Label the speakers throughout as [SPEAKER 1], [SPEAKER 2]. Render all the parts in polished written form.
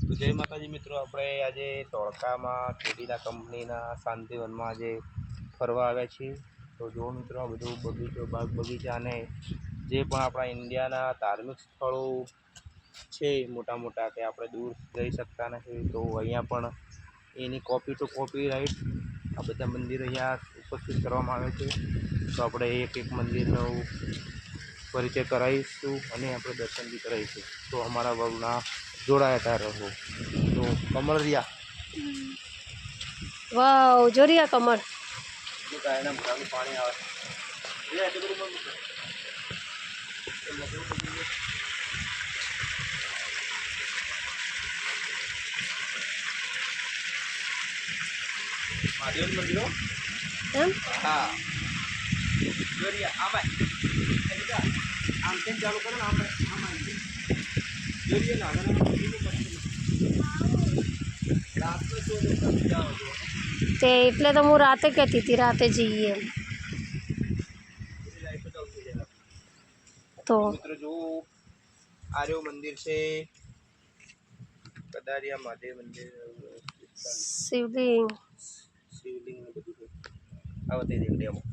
[SPEAKER 1] તો જય માતાજી મિત્રો, આપણે આજે ધોળકામાં કેડીના કંપનીના શાંતિવનમાં આજે ફરવા આવ્યા છીએ। તો જો મિત્રો આ બધું બગીચો બાગ બગીચા અને જે પણ આપણા ઇન્ડિયાના ધાર્મિક સ્થળો છે મોટા મોટા કે આપણે દૂર જઈ શકતા નથી, તો અહીંયા પણ એની કોપી ટુ કોપી રાઈટ આ બધા મંદિર અહીંયા ઉપસ્થિત કરવામાં આવે છે। તો આપણે એક એક મંદિરનો પરિચય કરાવીશું અને આપણે દર્શન બી કરાવીશું। તો અમારા વર્ગના જોડાયા રહો। તો કમળરિયા
[SPEAKER 2] વાવ જોરિયા કમળ
[SPEAKER 1] જો ગાયના મોઢાનું પાણી આવે એ એટલું બધું મહાદેવ મંદિરો
[SPEAKER 2] એમ
[SPEAKER 1] હા જોરિયા આમાં આમ કેમ ચાલુ કરો ને આમાં આમાં જોરિયા નાના રાતનો શો જાઓ છો
[SPEAKER 2] તે એટલે તો હું રાતે કહેતી હતી રાતે જઈએ એમ। તો
[SPEAKER 1] મિત્રો જો આર્યો મંદિર છે, કદારિયા મહાદેવ મંદિર,
[SPEAKER 2] શિવલિંગ
[SPEAKER 1] શિવલિંગ ને બધું છે। આવતી ઇન્ડિયામાં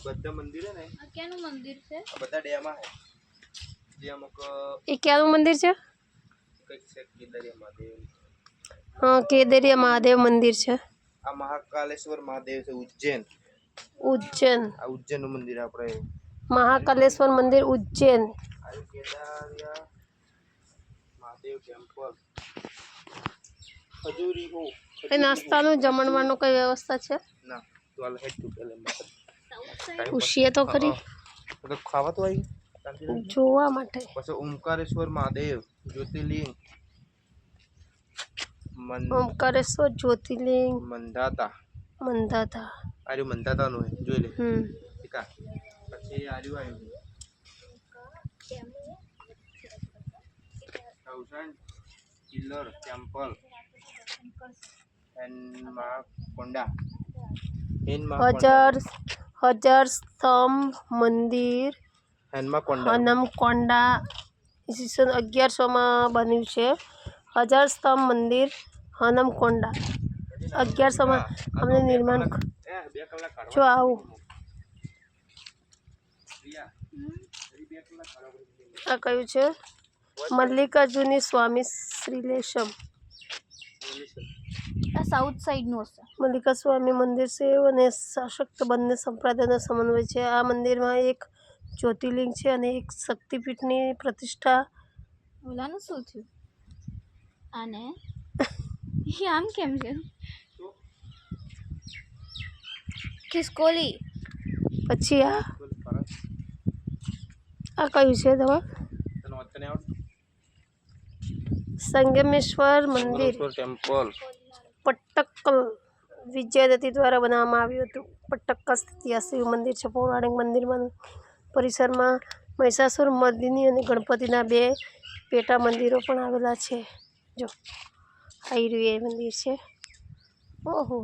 [SPEAKER 1] બધા મંદિર હે ને
[SPEAKER 3] આ ક્યાંનું મંદિર છે?
[SPEAKER 1] આ બધા ડેમાં હે જે અમુક
[SPEAKER 2] એ ક્યાંનું મંદિર છે?
[SPEAKER 1] કઈક છે કેદારિયા મહાદેવ,
[SPEAKER 2] હા કેદારિયા મહાદેવ મંદિર છે।
[SPEAKER 1] આ મહાકાલેશ્વર મહાદેવ છે ઉજ્જૈન,
[SPEAKER 2] ઉજ્જૈન
[SPEAKER 1] આ ઉજ્જૈનનું મંદિર આપણે
[SPEAKER 2] મહાકાલેશ્વર મંદિર ઉજ્જૈન।
[SPEAKER 1] આ કેદારિયા મહાદેવ ટેમ્પલ ખજૂરી હો
[SPEAKER 2] એ નાસ્તાનું જમણવારનું કઈ વ્યવસ્થા છે?
[SPEAKER 1] ના તો આ હેડ ટુ પેલે
[SPEAKER 2] પૂછીએ તો ખરી
[SPEAKER 1] તો ખાવા તો આવી
[SPEAKER 2] જોવા માટે।
[SPEAKER 1] પછી ઓમકારેશ્વર મહાદેવ જ્યોતિર્લિંગ
[SPEAKER 2] ઓમકારેશ્વર જ્યોતિર્લિંગ
[SPEAKER 1] મંધાતા
[SPEAKER 2] મંદાતા
[SPEAKER 1] આર્યું મંધાતાનું હે જોઈ લે ઠીક આ પછી આર્યું આવ્યું થાઉઝન્ડ કિલર ટેમ્પલ એન્ડ માકોંડા
[SPEAKER 2] હજાર સ્તંભ મંદિર
[SPEAKER 1] હેન્માકોંડા
[SPEAKER 2] હનમકોંડા ઈસવીસન 1100 માં બન્યું છે। હજાર સ્તંભ મંદિર હનમકોંડા 1100 માં અમને નિર્માણ જો આવું આ કયું છે મલ્લિકાર્જુની સ્વામી શ્રીલેશમ
[SPEAKER 3] આ સાઉથ સાઈડ નું હશે।
[SPEAKER 2] મલ્લિકા સ્વામી મંદિર છે અને સશક્ત બંને સંપ્રદાયનો સમન્વય છે। આ મંદિરમાં એક જ્યોતિર્લિંગ છે અને એક શક્તિપીઠની પ્રતિષ્ઠા।
[SPEAKER 3] ઓલાનું શું થયું આને એ આમ કેમ છે ખિસકોલી
[SPEAKER 2] પછી આ કયું છે દવા સંગમેશ્વર મંદિર
[SPEAKER 1] ટેમ્પલ
[SPEAKER 2] પટ્ટક્કલ વિજયાદત્તી દ્વારા બનાવવામાં આવ્યું હતું। પટ્ટક્કલ સ્થિત શિવ મંદિર છે। પૌરાણિક મંદિરમાં પરિસરમાં મહિષાસુર મર્દિની અને ગણપતિના 2 પેટા મંદિરો પણ આવેલા છે। જો આયુર્વેદ મંદિર છે। ઓહો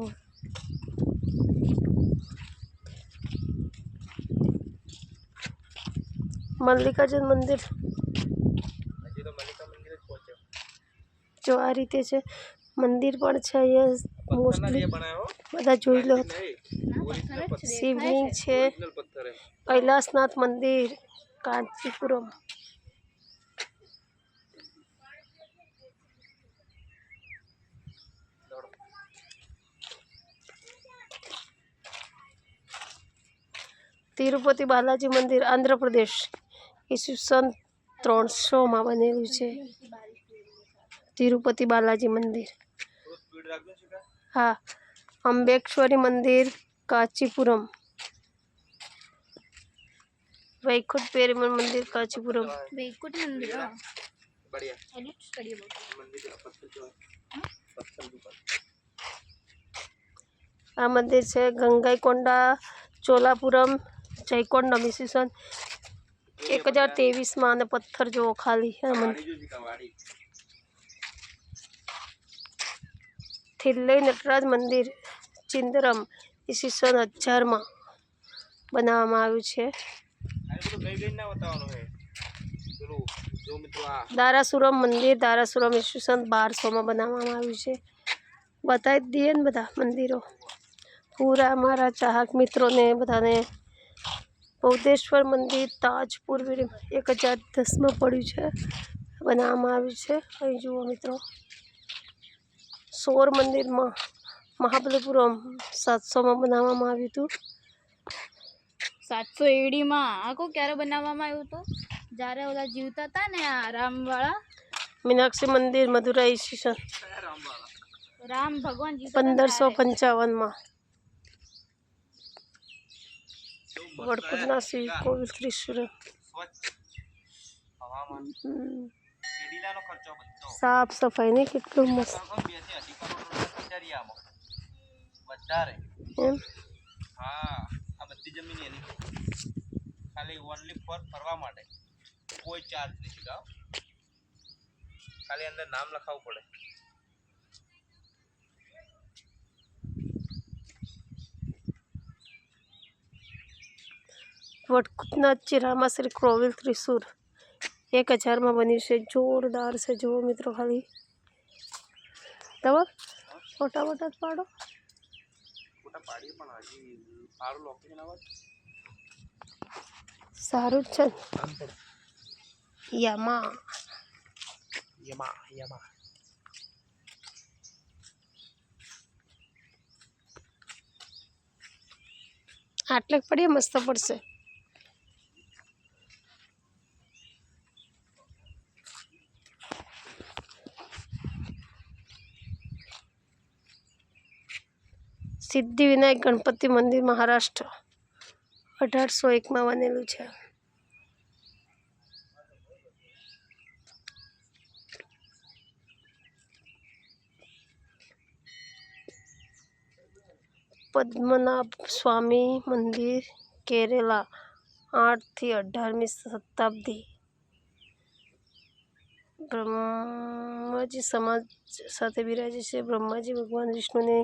[SPEAKER 2] મલ્લિકાર્જુન મંદિર જો આ રીતે છે। મંદિર પણ છે અહીંયા મોસ્ટલી બધા જોઈ લો। શિવલિંગ છે કૈલાસનાથ મંદિર કાંચીપુરમ તિરુપતિ બાલાજી મંદિર આંધ્રપ્રદેશ ઈસવીસન 300 માં બનેલું છે। તિરુપતિ બાલાજી મંદિર હા અંબેશ્વરી મંદિર કાંચીપુરમ વૈકુંઠ પેરુમલ મંદિર કાંચીપુરમ
[SPEAKER 3] વૈકુંઠ મંદિર
[SPEAKER 2] આ મંદિર છે ગંગાઈકોંડા ચોલાપુરમ જયકોંડમ ઈસવીસન 1023 માં અને પથ્થર જો ખાલી થિલ્લઈ નટરાજ મંદિર ચિંદરમ ઈસવીસન 1000 માં બનાવવામાં આવ્યું છે.
[SPEAKER 1] આ બધું ગઈ ગઈ ના બતાવવાનું છે પેલું જો મિત્રો આ
[SPEAKER 2] દારાસુરમ મંદિર દારાસુરમ ઈસવીસન 1200 બનાવવામાં આવ્યું છે. બતાવી દઈએ ને બધા મંદિરો પૂરા અમારા ચાહક મિત્રોને બધાને. બૌદ્ધેશ્વર મંદિર તાજપુર 1010માં પડ્યું છે, બનાવવામાં આવ્યું છે. અહીં જુઓ મિત્રો, સોર મંદિરમાં મહાબલીપુરમ 700માં બનાવવામાં આવ્યું હતું.
[SPEAKER 3] 700 એડીમાં આખું ક્યારે બનાવવામાં આવ્યું હતું? જ્યારે ઓલા જીવતા હતા ને આ રામવાળા.
[SPEAKER 2] મીનાક્ષી મંદિર મદુરાઈ ઈસવીસન
[SPEAKER 3] રામ ભગવાન જીવતા હતા ને
[SPEAKER 2] 1555માં. વડકુદના શિવ કોવિલ ત્રિશુર.
[SPEAKER 1] સ્વચ્છ હવામાન કેડીલાનો ખર્ચો બધો
[SPEAKER 2] સાફ સફાઈ ને કેટલું મસ્ત
[SPEAKER 1] 2 થી 2.5 કરોડ વિચારિયામાં વધારે
[SPEAKER 2] એમ.
[SPEAKER 1] હા, આ બધી જમીન એની ખાલી ઓનલી ફોર ફરવા માટે, કોઈ ચાર્જ નથી ગાવ, ખાલી અંદર નામ લખાવવું પડે.
[SPEAKER 2] વડકુદના ચિરામાશ્રી કોવિલ ત્રિશુર 1000માં બન્યું છે. જોરદાર છે. જુઓ મિત્રો, ખાલી તમે ફોટા જ પાડો.
[SPEAKER 1] ફોટા પાડીએ પણ હજી સારું લોકેશન આવે
[SPEAKER 2] સારું જ છે. યમા
[SPEAKER 1] યમા યમા
[SPEAKER 2] આટલે પડીએ મસ્ત પડશે. સિદ્ધિવિનાયક ગણપતિ મંદિર મહારાષ્ટ્ર 1801માં બનેલું છે. પદ્મનાભ સ્વામી મંદિર કેરેલા 8 થી 18મી શતાબ્દી. બ્રહ્માજી સમાજ સાથે બિરાજે છે. બ્રહ્માજી ભગવાન વિષ્ણુને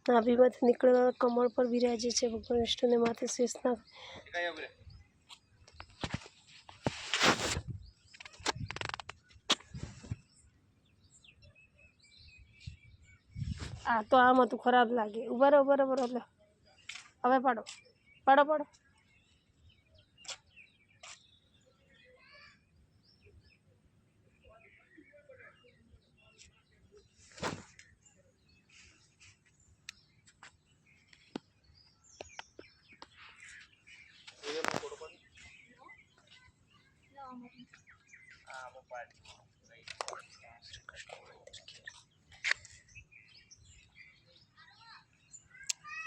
[SPEAKER 2] નાભીમાંથી નીકળેલા કમળ પર બિરાજે છે. ભગવાન વિષ્ણુને માથે શેષનાગ. આ તો આમ હતું, ખરાબ લાગે. ઉભા રહો લે. હવે પાડો પાડો પાડો.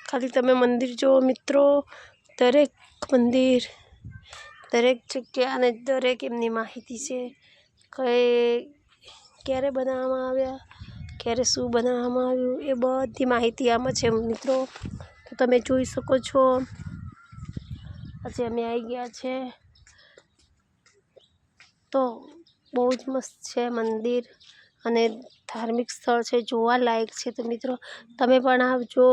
[SPEAKER 2] ખાલી તમે મંદિર જુઓ મિત્રો. દરેક મંદિર, દરેક જગ્યા અને દરેક એમની માહિતી છે. ક્યારે બનાવવામાં આવ્યા, ક્યારે શું બનાવવામાં આવ્યું, એ બધી માહિતી આમાં છે મિત્રો. તો તમે જોઈ શકો છો. આજે અમે આવી ગયા છે. તો બહુ જ મસ્ત છે મંદિર અને ધાર્મિક સ્થળ છે, જોવા લાયક છે. તો મિત્રો તમે પણ આવજો.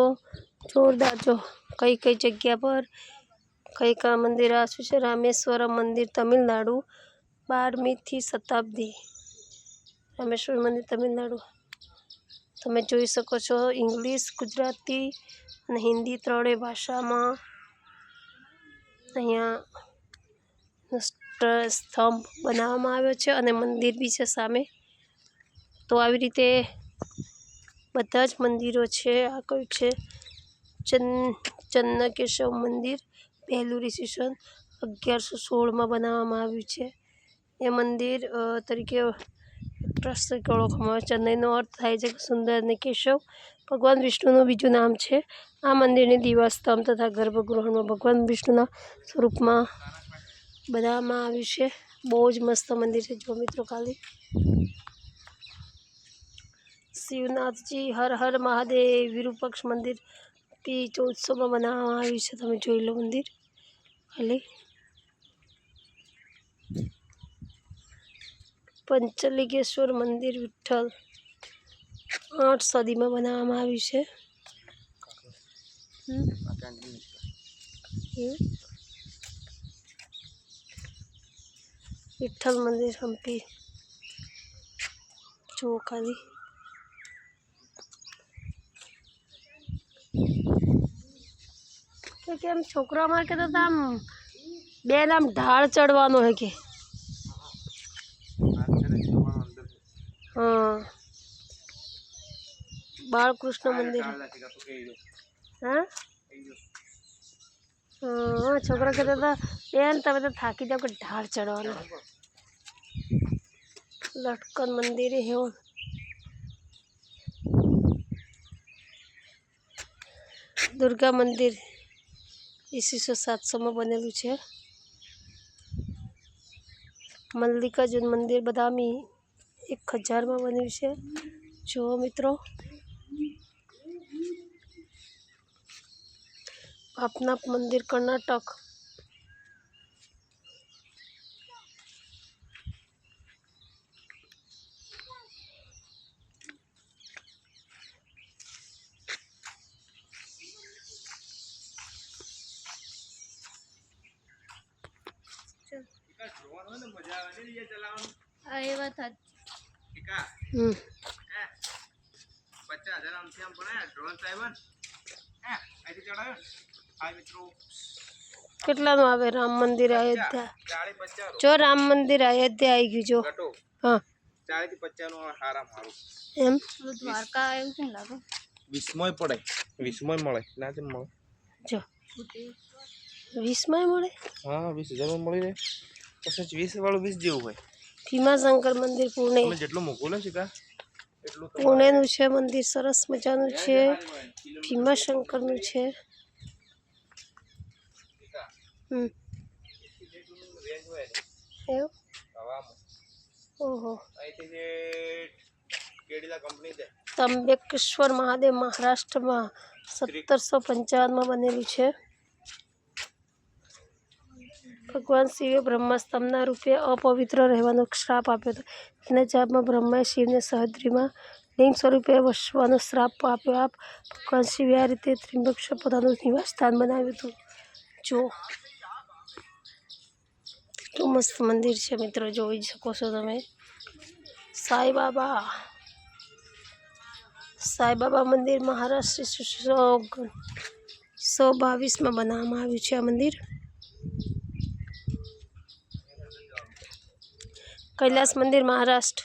[SPEAKER 2] જોરદાર. જો કઈ કઈ જગ્યા પર કઈ મંદિર આવેલું છે. રામેશ્વરમ મંદિર તમિલનાડુ 12મી શતાબ્દી. રામેશ્વર મંદિર તમિલનાડુ તમે જોઈ શકો છો. ઇંગ્લિશ, ગુજરાતી અને હિન્દી ત્રણેય ભાષામાં અહીંયા સ્તંભ બનાવવામાં આવ્યો છે અને મંદિર બી છે સામે. તો આવી રીતે બધા જ મંદિરો છે. આ કયું છે? ચન્નકેશવ મંદિર પહેલું ઈસવીસન 1116માં બનાવવામાં આવ્યું છે. એ મંદિર તરીકે ટ્રસ્ટ ઓળખવામાં આવે. ચેન્નઈનો અર્થ થાય છે સુંદર અને કેશવ ભગવાન વિષ્ણુનું બીજું નામ છે. આ મંદિરની દિવાલ, સ્તંભ તથા ગર્ભગૃહમાં ભગવાન વિષ્ણુના સ્વરૂપમાં બનાવવામાં આવ્યું છે. બહુ જ મસ્ત મંદિર છે. જો મિત્રો, ખાલી શિવનાથજી હર હર મહાદેવ વિરૂપક્ષ મંદિર પી 1400માં બનાવવામાં આવ્યું છે. તમે જોઈ લો મંદિર ખાલી. પંચલિંગેશ્વર મંદિર વિઠ્ઠલ 8 સદીમાં બનાવવામાં આવ્યું છે. વિઠ્ઠલ મંદિર હમ્પી જુઓ ખાલી. કે કેમ છોકરા અમારે કહેતા હતા આમ બેન આમ ઢાળ ચડવાનો હે કે. હા બાળકૃષ્ણ મંદિર. હા હા છોકરા કહેતા હતા બેન તમે તો થાકી જાઓ કે ઢાળ ચડવાનો. લટકન મંદિર એવું. દુર્ગા મંદિર ઈસવીસન 700 માં બનેલું છે. મલ્લિકાર્જુન મંદિર બદામી 1000 માં બન્યું છે. જો મિત્રો પાપનાથ મંદિર કર્ણાટક.
[SPEAKER 3] હા એ વાત સાચી.
[SPEAKER 1] 50,000 આમથી આમ ભણાય ડ્રોન સાહેબ અહીંથી ચડાવ્યો ને. હા મિત્રો
[SPEAKER 2] કેટલાનું આવે રામ મંદિર અયોધ્યા?
[SPEAKER 1] 40-50
[SPEAKER 2] જો રામ મંદિર અયોધ્યા આવી ગયું જો.
[SPEAKER 1] ઘટો
[SPEAKER 2] હા
[SPEAKER 1] 40-50 નું હારામ હારું.
[SPEAKER 2] એમ
[SPEAKER 3] પેલું દ્વારકા એવું કેમ લાગે?
[SPEAKER 1] 20 પડે 20 મળે ના તેમ મળે.
[SPEAKER 2] જો 20 માં મળે.
[SPEAKER 1] હા 20,000 માં મળી જાય. પછી 20 વાળું 20 જેવું હોય.
[SPEAKER 2] ભીમાશંકર મંદિર પુણે.
[SPEAKER 1] તમે જેટલું મૂકો ને શીખા એટલું
[SPEAKER 2] પુણેનું છે મંદિર, સરસ મજાનું છે. ભીમાશંકરનું છે. એવું ઓહો. ત્રંબકેશ્વર મહાદેવ મહારાષ્ટ્રમાં 1755 માં બનેલું છે. ભગવાન શિવે બ્રહ્મસ્તંભના રૂપે અપવિત્ર રહેવાનો શ્રાપ આપ્યો હતો. તેના જવાબમાં બ્રહ્માએ શિવને સહ્યાદ્રીમાં લિંગ સ્વરૂપે વસવાનો શ્રાપ આપ્યો. ભગવાન શિવે આ રીતે ત્રિંબકેશ્વર પોતાનું નિવાસ સ્થાન બનાવ્યું હતું. જો કેટલું મસ્ત મંદિર છે મિત્રો, જોઈ શકો છો તમે. સાંઈબાબા મંદિર મહારાષ્ટ્ર 122 માં બનાવવામાં આવ્યું છે આ મંદિર. કૈલાસ મંદિર મહારાષ્ટ્ર.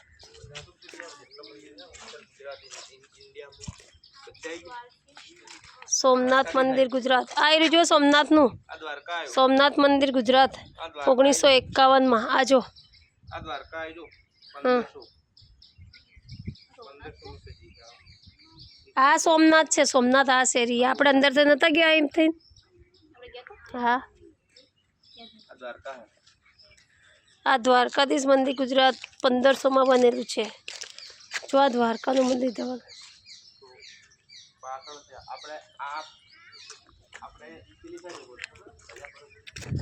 [SPEAKER 2] સોમનાથ મંદિર ગુજરાત. આ રહ્યું જો સોમનાથનું. સોમનાથ મંદિર ગુજરાત 1951 માં. આ જો
[SPEAKER 1] આ દ્વારકા આઈ જો
[SPEAKER 2] હા આ સોમનાથ છે. સોમનાથ આ શેરી આપણે અંદર તો નતા ગયા એમ થઈને. હા
[SPEAKER 1] આ દ્વારકા હે.
[SPEAKER 2] આ દ્વારકાધીશ મંદિર ગુજરાત 1500 માં બનેલું છે. જો આ દ્વારકાનું મંદિર ધવલ.
[SPEAKER 1] પાછળ છે આપણે પેલી સાઈડ બોલ.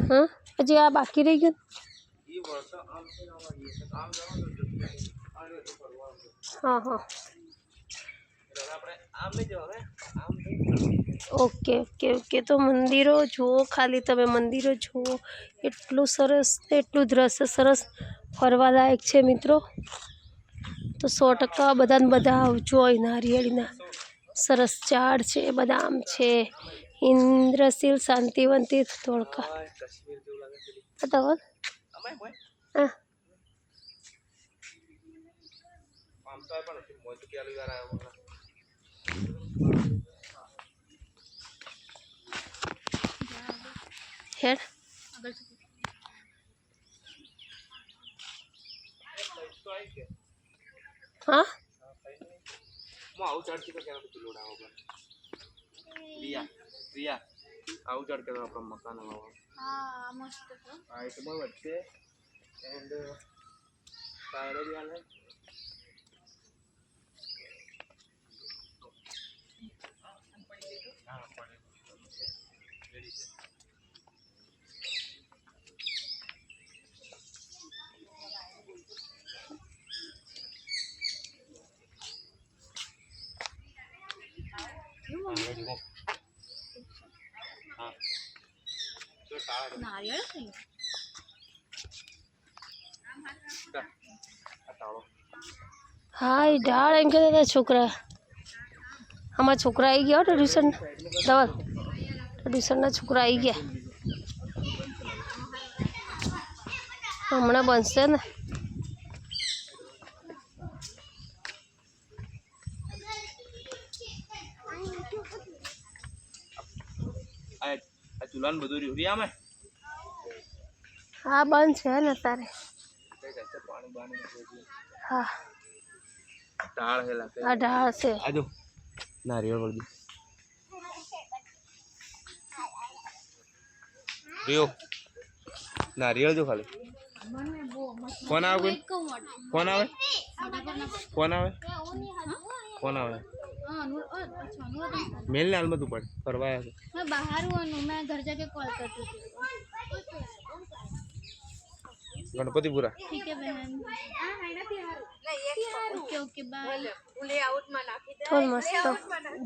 [SPEAKER 2] હા હજી આ બાકી રહી ગયું.
[SPEAKER 1] ઈ વર્ષ આમ છે આમ જવાનું
[SPEAKER 2] હા હા
[SPEAKER 1] આપણે આમ નહીં જવાનું આમ.
[SPEAKER 2] Okay okay okay. તો મંદિરો જુઓ ખાલી તમે, મંદિરો જુઓ. એટલું સરસ ને એટલું દ્રશ્ય સરસ ફરવાલાયક છે મિત્રો. તો 100% બધાને બધા આવજો. અહીં નારિયેળીના સરસ ઝાડ છે, બદામ છે. ઇન્દ્રશીલ શાંતિવન તીર્થ ધોળકા.
[SPEAKER 1] કાશ્મીર જેવું લાગે છે.
[SPEAKER 2] આ તો
[SPEAKER 1] અમાય હોય
[SPEAKER 2] હા
[SPEAKER 1] આમ તો પણ મોય તો પેલી વાર આવ્યો.
[SPEAKER 2] હેડ હા
[SPEAKER 1] હું આવું ચડતી તો ક્યારે બધું લોડાવો પણ રિયા આવું ચડ કે આપણા મકાન આવો.
[SPEAKER 3] હા મસ્ત તો.
[SPEAKER 1] આ એક માં વચ્ચે એન્ડ ટાયર બી આલે. હા પડે રેડી છે.
[SPEAKER 3] નારિયેળ થઈ
[SPEAKER 2] હા એ ઢાળ એમ કહેતા હતા છોકરા. અમારા છોકરા આવી ગયા ટ્યુશન ધવલ, ટ્યુશનના છોકરા આવી ગયા. હમણાં બનશે ને.
[SPEAKER 1] આ ચૂલાનું બધું રહ્યું આમે
[SPEAKER 2] હા બંધ છે ને તારે.
[SPEAKER 1] પાણી બાણી
[SPEAKER 2] હા
[SPEAKER 1] ઢાળ હેલા
[SPEAKER 2] આ ઢાળ છે.
[SPEAKER 1] આજો નારિયેળ વળગી રહ્યો નારિયેળ જો ખાલી. ફોન આવે કોઈ? ફોન આવે? ફોન આવે? ફોન આવે? मेल ने हाल में तू पढ़ करवाया है
[SPEAKER 3] मैं बाहर हुआ हूँ, मैं घर जाके कॉल करती हूँ.
[SPEAKER 1] गणपतिपुरा
[SPEAKER 3] ठीक है बहन. Okay okay bye.
[SPEAKER 2] ધોલ મસ્ત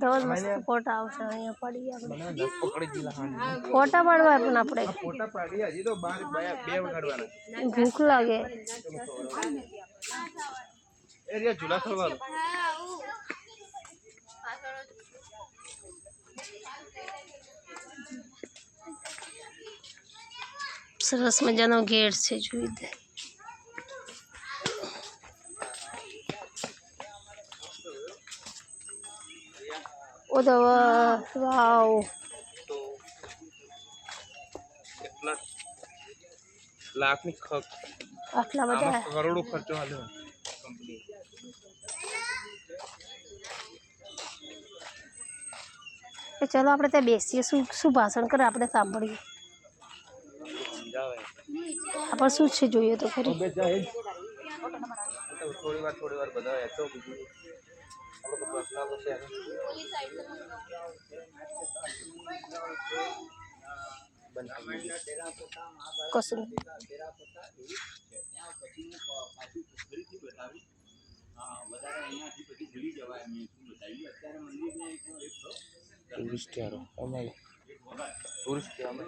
[SPEAKER 2] ધોલ મસ્ત ફોટા આવશે અહીંયા પડી આપણે.
[SPEAKER 1] 10 પકડી દીલા હા
[SPEAKER 2] ફોટા પાડવા પણ આપણે
[SPEAKER 1] ફોટા પાડી હજી તો બાર બે વગાડવાના.
[SPEAKER 2] ભૂખ લાગે.
[SPEAKER 1] એ રિયા ઝૂલા ખોલવાનો.
[SPEAKER 2] સરસ મજાનો ગેટ છે જોઈ દે. ઓ દવા વાવ
[SPEAKER 1] કેટલા લાખની
[SPEAKER 2] આટલા બધા
[SPEAKER 1] કરોડો ખર્ચો હાલ્યો કંપની.
[SPEAKER 2] ચાલો આપણે ત્યાં બેસીએ. શું ભાષણ કરે આપણે સાંભળીએ. આપણે શું છે જોઈએ તો ખરી.
[SPEAKER 1] થોડી વાર બધા એતો બીજું આપણે તો પ્રશ્ન તો છે.
[SPEAKER 2] કશું
[SPEAKER 1] ટુરિસ્ટ યારો અમારે ટુરિસ્ટ અમે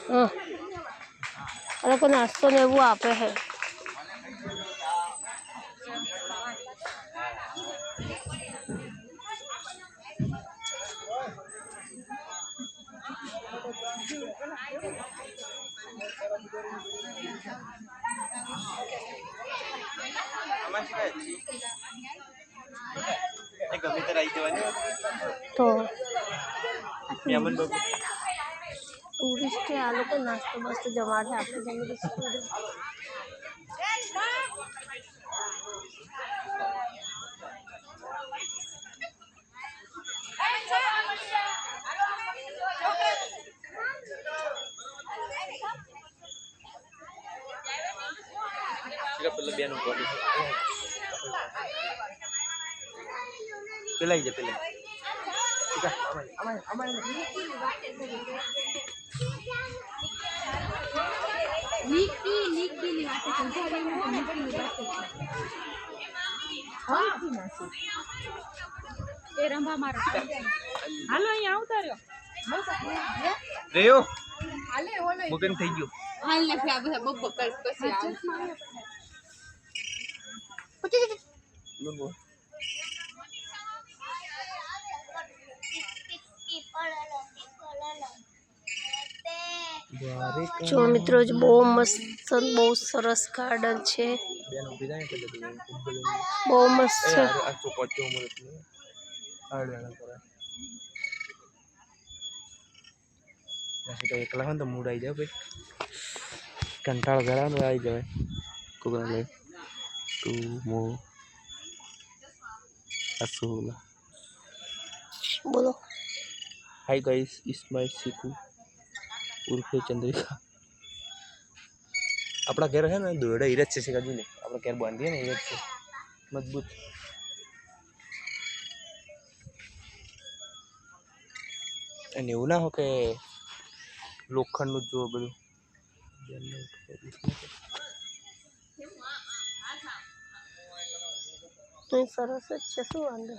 [SPEAKER 2] હા આ લોકો નાસ્તો ને એવું આપે છે.
[SPEAKER 1] ગમે તે આવી જવાની
[SPEAKER 2] તો
[SPEAKER 1] મેમન બાબુ
[SPEAKER 2] ટુરિસ્ટ આ લોકો નાસ્તો મસ્ત જમાડે આપણે જમી લઈશું.
[SPEAKER 1] પેલા બેન ઉપર પેલા આવી જાય
[SPEAKER 3] હાલો અહીંયા આવતા રહ્યો.
[SPEAKER 1] રેયો બુકિંગ થઈ ગયું.
[SPEAKER 3] હાલ ને ફ્યા બધા બબ્બો કર પછી આવ.
[SPEAKER 2] જો મિત્રો બહુ મસ્ત બહુ સરસ ગાર્ડન છે. બહુ મસ્ત છે.
[SPEAKER 1] એકલા હોય તો મૂડ આવી જાય ભાઈ. કંટાળો કરા આવી જાય કોકરા લઈ તું મો અસુલા.
[SPEAKER 2] બોલો.
[SPEAKER 1] હાય ગાઈસ ઇસ્માઇલ શીખુ ઉર્ફે ચંદ્રિકા. આપણા ઘેર છે ને દોરડા હીરજ છે કાજુ ને આપણે ઘેર બાંધીએ ને હીરજ છે મજબૂત. અને એવું ના હો કે લોખંડનું જ જો બધું.
[SPEAKER 2] સરસ જ છે શું વાંધો.